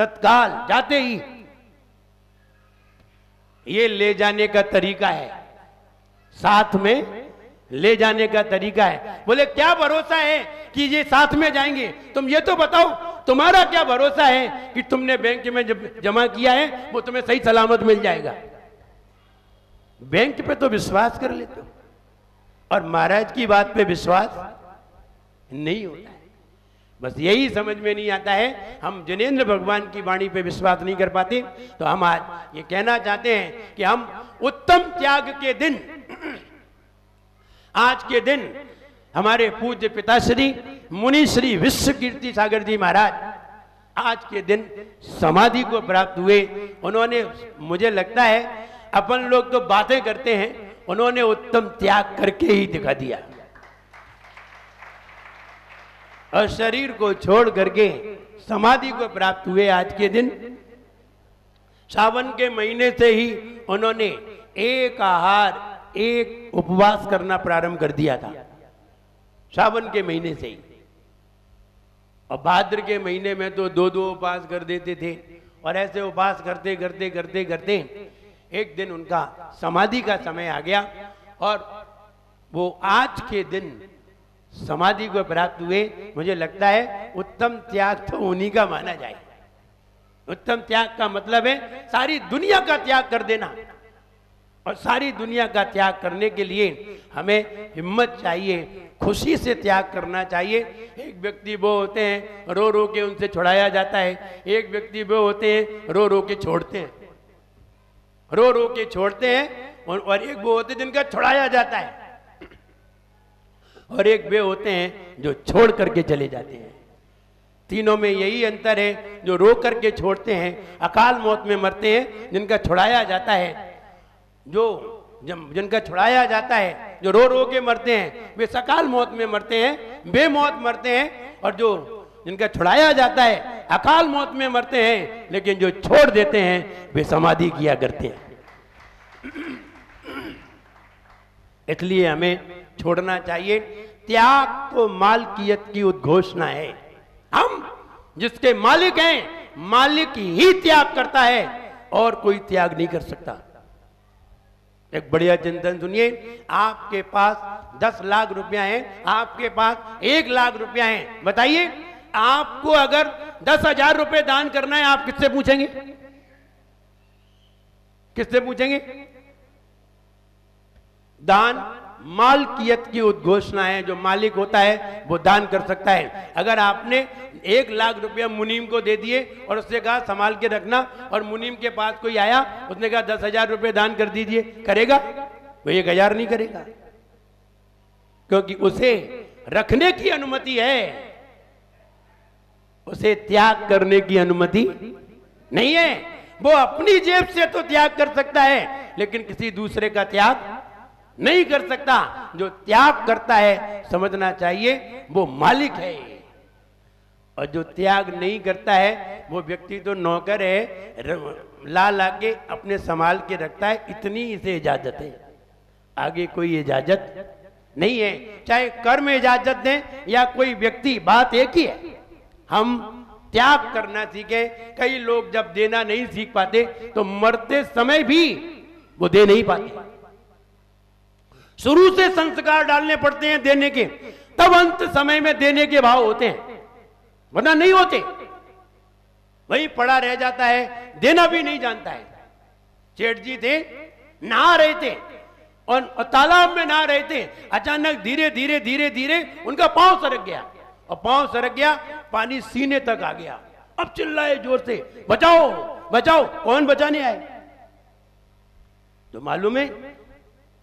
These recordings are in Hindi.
तत्काल जाते ही ये ले जाने का तरीका है, साथ में ले जाने का तरीका है। बोले क्या भरोसा है कि ये साथ में जाएंगे? तुम ये तो बताओ, तुम्हारा क्या भरोसा है कि तुमने बैंक में जब जमा किया है वो तुम्हें सही सलामत मिल जाएगा? बैंक पे तो विश्वास कर लेते हो और महाराज की बात पे विश्वास नहीं होता है। बस यही समझ में नहीं आता है, हम जिनेंद्र भगवान की वाणी पे विश्वास नहीं कर पाते। तो हम आज ये कहना चाहते हैं कि हम उत्तम त्याग के दिन, आज के दिन हमारे पूज्य पिताश्री मुनि श्री विश्व कीर्ति सागर जी महाराज आज के दिन समाधि को प्राप्त हुए। उन्होंने, मुझे लगता है अपन लोग तो बातें करते हैं, उन्होंने उत्तम त्याग करके ही दिखा दिया और शरीर को छोड़ करके समाधि को प्राप्त हुए। आज के दिन सावन के महीने से ही उन्होंने एक आहार एक उपवास करना प्रारंभ कर दिया था, सावन के महीने से ही। और भाद्र के महीने में तो दो दो उपवास कर देते थे और ऐसे उपवास करते करते करते करते एक दिन उनका समाधि का समय आ गया और वो आज के दिन समाधि को प्राप्त हुए। मुझे लगता है उत्तम त्याग तो उन्हीं का माना जाए। उत्तम त्याग का मतलब है सारी दुनिया का त्याग कर देना, और सारी दुनिया का त्याग करने के लिए हमें हिम्मत चाहिए, खुशी से त्याग करना चाहिए। एक व्यक्ति वो होते हैं रो रो के उनसे छुड़ाया जाता है, एक व्यक्ति वो होते हैं रो रो के छोड़ते हैं, रो रो के छोड़ते हैं, और एक वो होते हैं जिनका छुड़ाया जाता है, और एक वे होते हैं जो छोड़ करके चले जाते हैं। तीनों में यही अंतर है, जो रो करके छोड़ते हैं अकाल मौत में मरते हैं, जिनका छुड़ाया जाता है, जिनका छुड़ाया जाता है, जो रो रो के मरते हैं वे सकाल मौत में मरते हैं, बेमौत मरते हैं। और जो जिनका छुड़ाया जाता है अकाल मौत में मरते हैं, लेकिन जो छोड़ देते हैं वे समाधि किया करते हैं। इसलिए हमें छोड़ना चाहिए। त्याग तो मालकियत की उद्घोषणा है। हम जिसके मालिक हैं, मालिक ही त्याग करता है और कोई त्याग नहीं कर सकता। एक बढ़िया चिंतन सुनिए। आपके पास 10 लाख रुपया है, आपके पास 1 लाख रुपया है, बताइए आपको अगर 10,000 रुपए दान करना है, आप किससे पूछेंगे? किससे पूछेंगे? दान मालकियत की उद्घोषणा है। जो मालिक होता है वो दान कर सकता है। अगर आपने 1 लाख रुपया मुनीम को दे दिए और उससे कहा संभाल के रखना, और मुनीम के पास कोई आया, उसने कहा 10,000 रुपये दान कर दीजिए, करेगा? वो 1,000 नहीं करेगा, क्योंकि उसे रखने की अनुमति है, उसे त्याग करने की अनुमति नहीं है। वो अपनी जेब से तो त्याग कर सकता है, लेकिन किसी दूसरे का त्याग नहीं कर सकता। जो त्याग करता है, समझना चाहिए वो मालिक है, और जो त्याग नहीं करता है वो व्यक्ति तो नौकर है, ला ला के अपने संभाल के रखता है, इतनी इसे इजाजत है, आगे कोई इजाजत नहीं है। चाहे कर्म इजाजत दें या कोई व्यक्ति, बात एक ही है। हम त्याग करना सीखे। कई लोग जब देना नहीं सीख पाते तो मरते समय भी वो दे नहीं पाते। शुरू से संस्कार डालने पड़ते हैं देने के, तब अंत समय में देने के भाव होते हैं, वरना नहीं होते। वही पड़ा रह जाता है, देना भी नहीं जानता है। सेठ जी थे, नहा रहे थे और तालाब में नहा रहे थे, अचानक धीरे धीरे धीरे धीरे उनका पांव सरक गया, और पांव सरक गया, पानी सीने तक आ गया। अब चिल्लाए जोर से, बचाओ बचाओ। कौन बचाने आए? तो मालूम है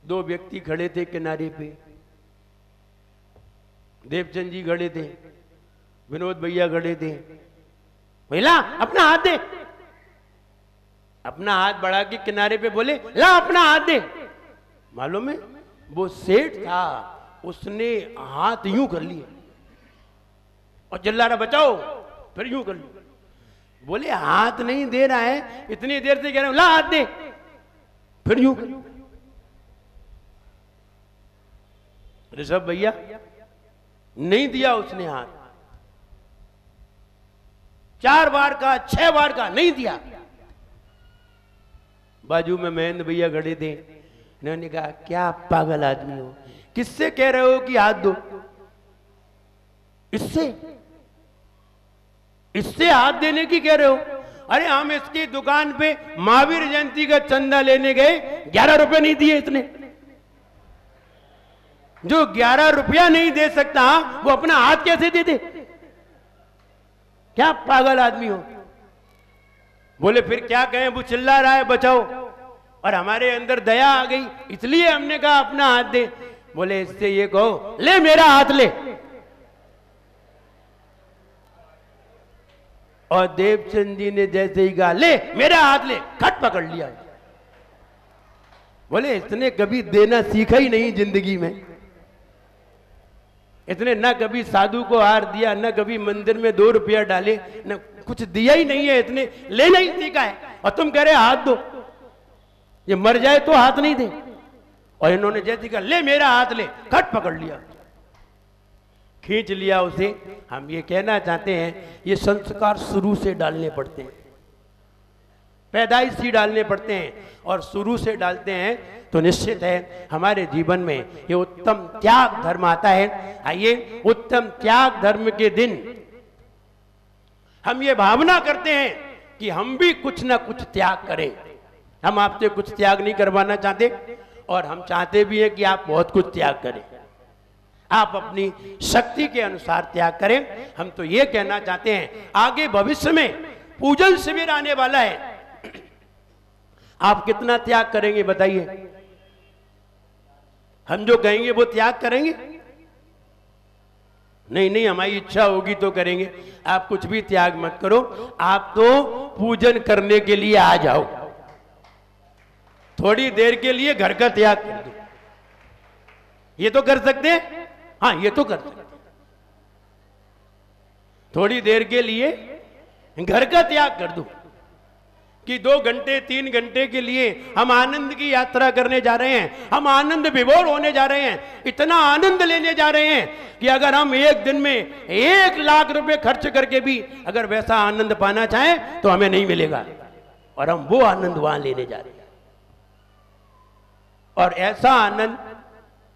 2 व्यक्ति खड़े थे किनारे पे, देवचंद जी खड़े थे, विनोद भैया खड़े थे। भैया अपना हाथ दे, अपना हाथ बढ़ा के किनारे पे बोले, ला अपना हाथ दे। मालूम है वो सेठ था, उसने हाथ यूं कर लिए और चिल्ला रहा बचाओ, फिर यूं कर लिया। बोले हाथ नहीं दे रहा है, इतनी देर से कह रहे हो ला हाथ दे, फिर यूं कर। ऋषभ भैया नहीं दिया उसने हाथ, 4 बार का 6 बार का नहीं दिया। बाजू में महेंद्र भैया खड़े थे, इन्होंने कहा क्या पागल आदमी हो, किससे कह रहे हो कि हाथ दो? इससे हाथ देने की कह रहे हो? अरे हम इसकी दुकान पे महावीर जयंती का चंदा लेने गए, 11 रुपए नहीं दिए इतने। जो 11 रुपया नहीं दे सकता वो अपना हाथ कैसे दे दे? क्या पागल आदमी हो। बोले फिर क्या कहें, वो चिल्ला रहा है बचाओ, और हमारे अंदर दया आ गई इसलिए हमने कहा अपना हाथ दे। बोले इससे ये कहो ले मेरा हाथ ले। और देवचंद जी ने जैसे ही कहा ले मेरा हाथ ले, खट पकड़ लिया। बोले इसने कभी देना सीखा ही नहीं जिंदगी में, इसने ना कभी साधु को हार दिया, ना कभी मंदिर में 2 रुपया डाले, ना कुछ दिया ही नहीं है, इसने लेना ही सीखा है। और तुम कह रहे हाथ दो, ये मर जाए तो हाथ नहीं दे। और इन्होंने जैसे कहा ले मेरा हाथ ले, खट पकड़ लिया, खींच लिया उसे। हम ये कहना चाहते हैं ये संस्कार शुरू से डालने पड़ते हैं, पैदाइश ही डालने पड़ते हैं, और शुरू से डालते हैं तो निश्चित है हमारे जीवन में ये उत्तम त्याग धर्म आता है। आइए उत्तम त्याग धर्म के दिन हम ये भावना करते हैं कि हम भी कुछ ना कुछ त्याग करें। हम आपसे कुछ त्याग नहीं करवाना चाहते, और हम चाहते भी हैं कि आप बहुत कुछ त्याग करें, आप अपनी शक्ति के अनुसार त्याग करें। हम तो ये कहना चाहते हैं आगे भविष्य में पूजन शिविर आने वाला है, आप कितना त्याग करेंगे बताइए? हम जो कहेंगे वो त्याग करेंगे? नहीं नहीं, हमारी इच्छा होगी तो करेंगे। आप कुछ भी त्याग मत करो, आप तो पूजन करने के लिए आ जाओ। थोड़ी देर के लिए घर का त्याग कर दो, ये तो कर सकते हैं। हाँ ये तो कर सकते, थोड़ी देर के लिए घर का त्याग कर दो कि 2 घंटे 3 घंटे के लिए हम आनंद की यात्रा करने जा रहे हैं, हम आनंद विभोर होने जा रहे हैं, इतना आनंद लेने जा रहे हैं कि अगर हम एक दिन में 1 लाख रुपए खर्च करके भी अगर वैसा आनंद पाना चाहें तो हमें नहीं मिलेगा, और हम वो आनंद वहां लेने जा रहे हैं। और ऐसा आनंद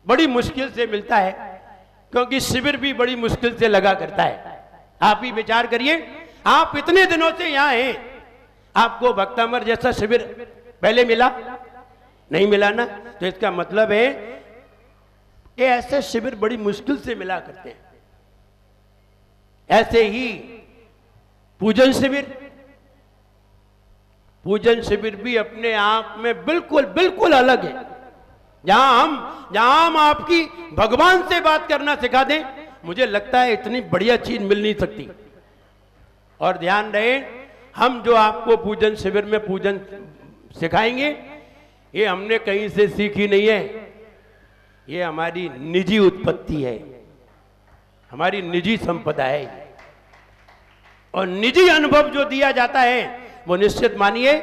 बड़ी मुश्किल से मिलता है, क्योंकि शिविर भी बड़ी मुश्किल से लगा करता है। आप ही विचार करिए, आप इतने दिनों से यहां हैं, आपको भक्तामर जैसा शिविर पहले मिला नहीं मिला ना? तो इसका मतलब है कि ऐसे शिविर बड़ी मुश्किल से मिला करते हैं। ऐसे ही पूजन शिविर भी अपने आप में बिल्कुल बिल्कुल अलग है। जहां हम आपकी भगवान से बात करना सिखा दें, मुझे लगता है इतनी बढ़िया चीज मिल नहीं सकती। और ध्यान रहे, हम जो आपको पूजन शिविर में पूजन सिखाएंगे ये हमने कहीं से सीखी नहीं है, ये हमारी निजी उत्पत्ति है, हमारी निजी संपदा है। और निजी अनुभव जो दिया जाता है वो निश्चित मानिए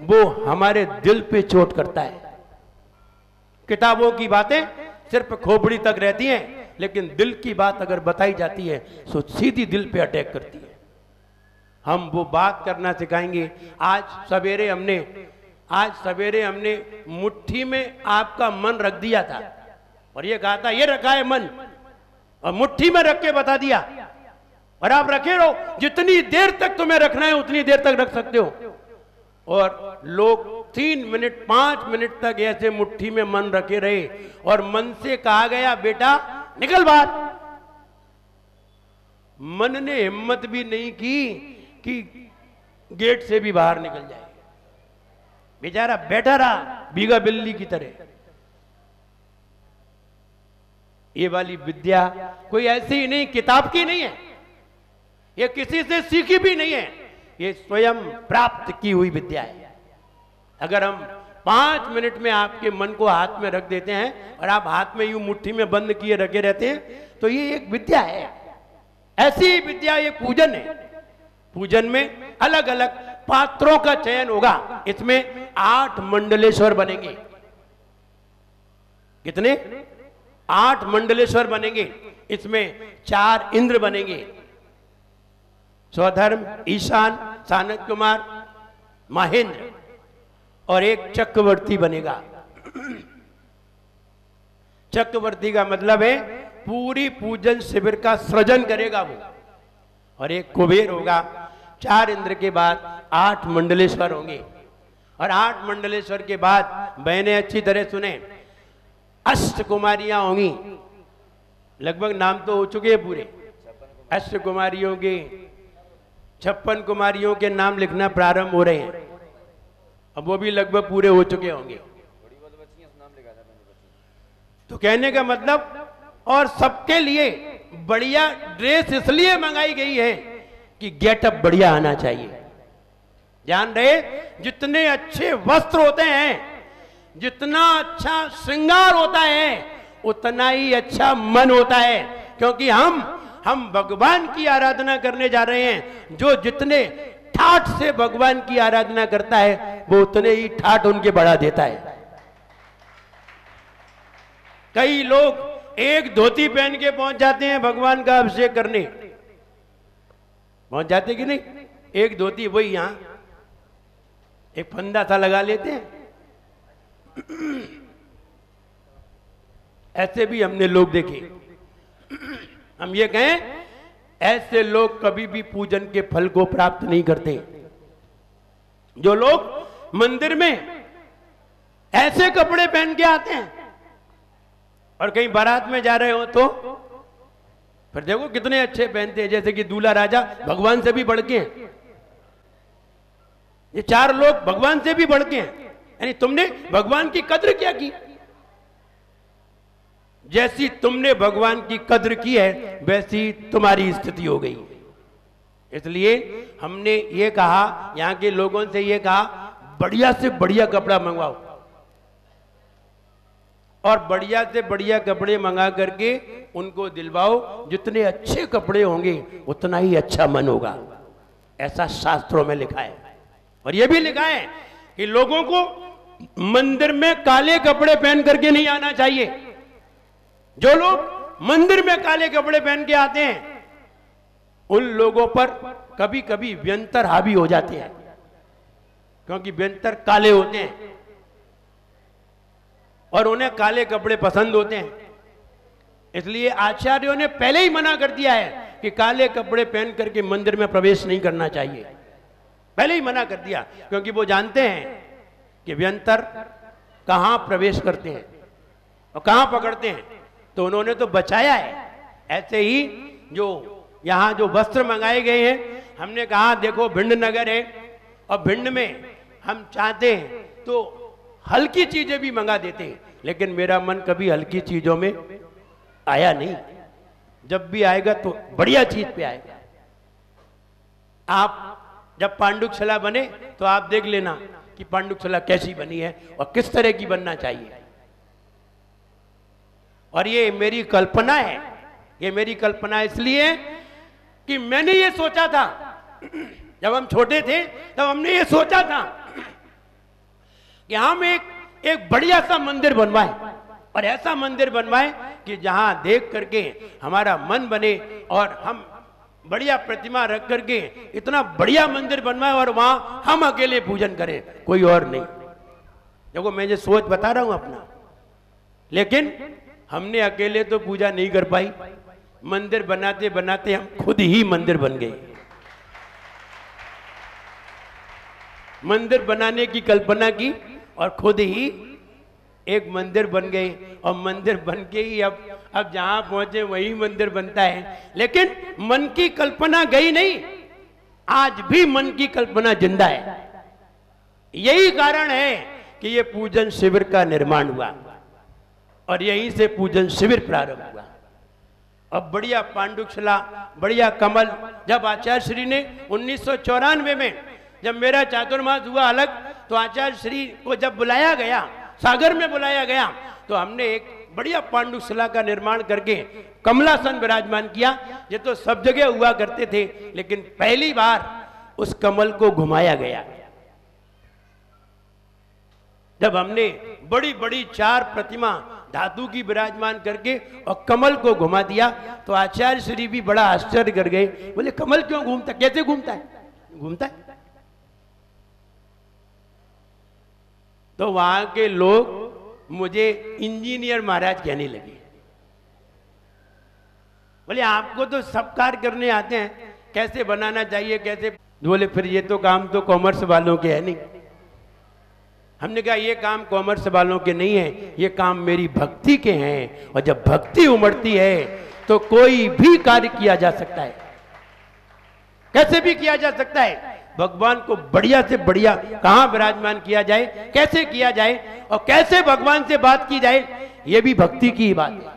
वो हमारे दिल पे चोट करता है। किताबों की बातें सिर्फ खोपड़ी तक रहती हैं, लेकिन दिल की बात अगर बताई जाती है तो सीधी दिल पे अटैक करती है। हम वो बात करना सिखाएंगे। आज सवेरे हमने मुट्ठी में आपका मन रख दिया था और ये कहा था ये रखा है मन, और मुट्ठी में रख के बता दिया, और आप रखे रहो, जितनी देर तक तुम्हें रखना है उतनी देर तक रख सकते हो। और लोग 3 मिनट 5 मिनट तक ऐसे मुट्ठी में मन रखे रहे, और मन से कहा गया बेटा निकल बाहर। मन ने हिम्मत भी नहीं की कि गेट से भी बाहर निकल जाए, बेचारा बैठा रहा बीगा बिल्ली की तरह। ये वाली विद्या कोई ऐसी ही नहीं, किताब की नहीं है, ये किसी से सीखी भी नहीं है, ये स्वयं प्राप्त की हुई विद्या है। अगर हम 5 मिनट में आपके मन को हाथ में रख देते हैं और आप हाथ में यूं मुट्ठी में बंद किए रखे रहते हैं, तो ये एक विद्या है। ऐसी ही विद्या ये पूजन है। पूजन में अलग अलग पात्रों का चयन होगा। इसमें 8 मंडलेश्वर बनेंगे। कितने? 8 मंडलेश्वर बनेंगे। इसमें 4 इंद्र बनेंगे, स्वधर्म, ईशान, सानंद कुमार, महेंद्र और एक चक्रवर्ती बनेगा। चक्रवर्ती का मतलब है पूरी पूजन शिविर का सृजन करेगा वो। और एक कुबेर होगा। 4 इंद्र के बाद 8 मंडलेश्वर होंगे और 8 मंडलेश्वर के बाद बहनें अच्छी तरह सुने, अष्ट कुमारियां होंगी। लगभग नाम तो हो चुके हैं पूरे अष्ट कुमारियों के। 56 कुमारियों के नाम लिखना प्रारंभ हो रहे हैं, अब वो भी लगभग पूरे हो चुके होंगे। तो कहने का मतलब, और सबके लिए बढ़िया ड्रेस इसलिए मंगाई गई है कि गेटअप बढ़िया आना चाहिए। जान रहे, जितने अच्छे वस्त्र होते हैं, जितना अच्छा श्रृंगार होता है, उतना ही अच्छा मन होता है। क्योंकि हम भगवान की आराधना करने जा रहे हैं। जो जितने ठाठ से भगवान की आराधना करता है, वो उतने ही ठाठ उनके बढ़ा देता है। कई लोग एक धोती पहन के पहुंच जाते हैं भगवान का अभिषेक करने। पहुंच जाते कि नहीं? एक धोती, वही यहां एक फंदा सा लगा लेते हैं। ऐसे भी हमने लोग देखे। हम ये कहें, ऐसे लोग कभी भी पूजन के फल को प्राप्त नहीं करते। जो लोग मंदिर में ऐसे कपड़े पहन के आते हैं और कहीं बारात में जा रहे हो तो फिर देखो कितने अच्छे पहनते हैं, जैसे कि दूल्हा राजा भगवान से भी बढ़ के हैं। ये 4 लोग भगवान से भी बढ़ के हैं। यानी तुमने भगवान की कद्र क्या की? जैसी तुमने भगवान की कद्र की है, वैसी तुम्हारी स्थिति हो गई। इसलिए हमने ये कहा, यहां के लोगों से ये कहा, बढ़िया से बढ़िया कपड़ा मंगवाओ और बढ़िया से बढ़िया कपड़े मंगा करके उनको दिलवाओ। जितने अच्छे कपड़े होंगे उतना ही अच्छा मन होगा, ऐसा शास्त्रों में लिखा है। और यह भी लिखा है कि लोगों को मंदिर में काले कपड़े पहन करके नहीं आना चाहिए। जो लोग मंदिर में काले कपड़े पहन के आते हैं, उन लोगों पर कभी कभी व्यंतर हावी हो जाते हैं, क्योंकि व्यंतर काले होते हैं और उन्हें काले कपड़े पसंद होते हैं। इसलिए आचार्यों ने पहले ही मना कर दिया है कि काले कपड़े पहन करके मंदिर में प्रवेश नहीं करना चाहिए। पहले ही मना कर दिया, क्योंकि वो जानते हैं कि व्यंतर कहां प्रवेश करते हैं और कहां पकड़ते हैं, तो उन्होंने तो बचाया है। ऐसे ही जो यहां जो वस्त्र मंगाए गए हैं, हमने कहा देखो भिंड नगर है और भिंड में हम चाहते हैं तो हल्की चीजें भी मंगा देते हैं, लेकिन मेरा मन कभी हल्की चीजों में आया नहीं। जब भी आएगा तो बढ़िया चीज पे आएगा। आप जब पांडुकशला बने तो आप देख लेना कि पांडुकशला कैसी बनी है और किस तरह की बनना चाहिए। और ये मेरी कल्पना है, ये मेरी कल्पना इसलिए कि मैंने ये सोचा था, जब हम छोटे थे तब हमने ये सोचा था कि हम एक बढ़िया सा मंदिर बनवाएं और ऐसा मंदिर बनवाएं कि जहां देख करके हमारा मन बने और हम बढ़िया प्रतिमा रख करके इतना बढ़िया मंदिर बनवाएं और वहां हम अकेले पूजन करें, कोई और नहीं। देखो मैं ये सोच बता रहा हूं अपना, लेकिन हमने अकेले तो पूजा नहीं कर पाई। मंदिर बनाते बनाते हम खुद ही मंदिर बन गए। मंदिर बनाने की कल्पना की और खुद ही एक मंदिर बन गई और मंदिर बन के ही अब जहां पहुंचे वही मंदिर बनता है। लेकिन मन की कल्पना गई नहीं, आज भी मन की कल्पना जिंदा है। यही कारण है कि ये पूजन शिविर का निर्माण हुआ और यहीं से पूजन शिविर प्रारंभ हुआ। अब बढ़िया पांडुकशला, बढ़िया कमल। जब आचार्य श्री ने 1994 में जब मेरा चातुर्मास हुआ अलग, तो आचार्य श्री को जब बुलाया गया, सागर में बुलाया गया, तो हमने एक बढ़िया पांडुकशला का निर्माण करके कमलासन विराजमान किया। ये तो सब जगह हुआ करते थे, लेकिन पहली बार उस कमल को घुमाया गया। जब हमने बड़ी बड़ी 4 प्रतिमा धातु की विराजमान करके और कमल को घुमा दिया। तो आचार्य श्री भी बड़ा आश्चर्य कर गए, बोले कमल क्यों घूमता, कैसे घूमता है? घूमता है। तो वहां के लोग मुझे इंजीनियर महाराज कहने लगे। बोले आपको तो सब कार्य करने आते हैं, कैसे बनाना चाहिए कैसे? बोले फिर ये तो काम तो कॉमर्स वालों के है नहीं। हमने कहा ये काम कॉमर्स वालों के नहीं है, ये काम मेरी भक्ति के हैं, और जब भक्ति उमड़ती है तो कोई भी कार्य किया जा सकता है, कैसे भी किया जा सकता है। भगवान को बढ़िया से बढ़िया कहां विराजमान किया जाए, कैसे किया जाए और कैसे भगवान से बात की जाए, ये भी भक्ति की ही बात है।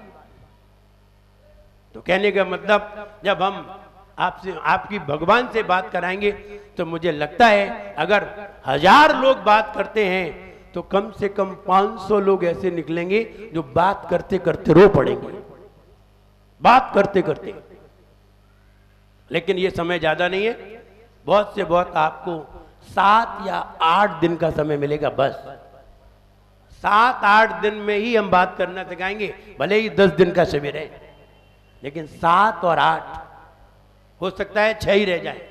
तो कहने का मतलब जब हम आपसे आपकी भगवान से बात कराएंगे तो मुझे लगता है अगर 1000 लोग बात करते हैं तो कम से कम 500 लोग ऐसे निकलेंगे जो बात करते करते रो पड़ेंगे, बात करते करते। लेकिन ये समय ज्यादा नहीं है, बहुत से बहुत आपको 7 या 8 दिन का समय मिलेगा बस। 7-8 दिन में ही हम बात करना सिखाएंगे, भले ही 10 दिन का शिविर है, लेकिन 7 और 8 हो सकता है 6 ही रह जाए,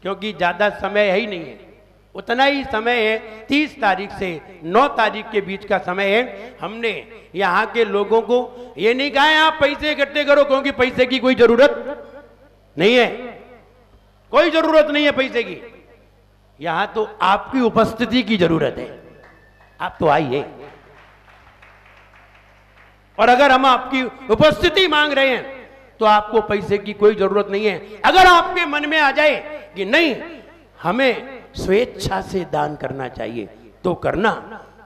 क्योंकि ज्यादा समय है ही नहीं है। उतना ही समय है, 30 तारीख से 9 तारीख के बीच का समय है। हमने यहाँ के लोगों को ये नहीं कहा है आप पैसे इकट्ठे करो, क्योंकि पैसे की कोई जरूरत नहीं है, कोई जरूरत नहीं है पैसे की। यहां तो आपकी उपस्थिति की जरूरत है, आप तो आइए। और अगर हम आपकी उपस्थिति मांग रहे हैं तो आपको पैसे की कोई जरूरत नहीं है। अगर आपके मन में आ जाए कि नहीं हमें स्वेच्छा से दान करना चाहिए तो करना,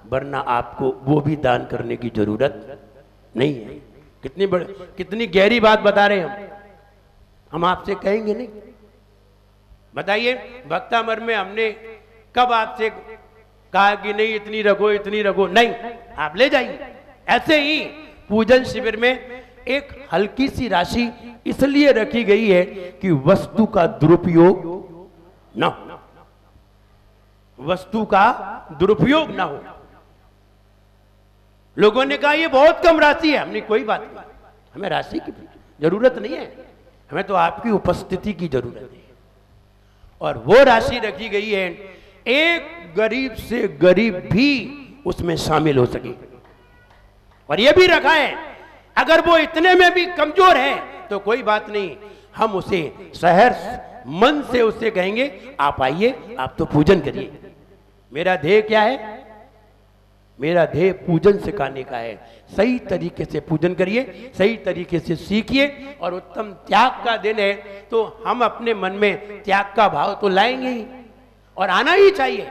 वरना आपको वो भी दान करने की जरूरत नहीं है। कितनी गहरी बात बता रहे हैं हम आपसे कहेंगे नहीं। बताइए भक्तामर में हमने कब आपसे कहा कि नहीं इतनी रखो, नहीं आप ले जाइए। ऐसे ही पूजन शिविर में एक हल्की सी राशि इसलिए रखी गई है कि वस्तु का दुरुपयोग ना हो, वस्तु का दुरुपयोग ना हो। लोगों ने कहा ये बहुत कम राशि है, हमने कोई बात नहीं, हमें राशि की जरूरत नहीं है, हमें तो आपकी उपस्थिति की जरूरत है। और वो राशि रखी गई है एक गरीब से गरीब भी उसमें शामिल हो सके। और ये भी रखा है अगर वो इतने में भी कमजोर है तो कोई बात नहीं, हम उसे सहर्ष मन से उससे कहेंगे आप आइए, आप तो पूजन करिए। मेरा ध्येय क्या है? मेरा ध्येय पूजन सिखाने का है। सही तरीके से पूजन करिए, सही तरीके से सीखिए। और उत्तम त्याग का दिन है तो हम अपने मन में त्याग का भाव तो लाएंगे ही, और आना ही चाहिए।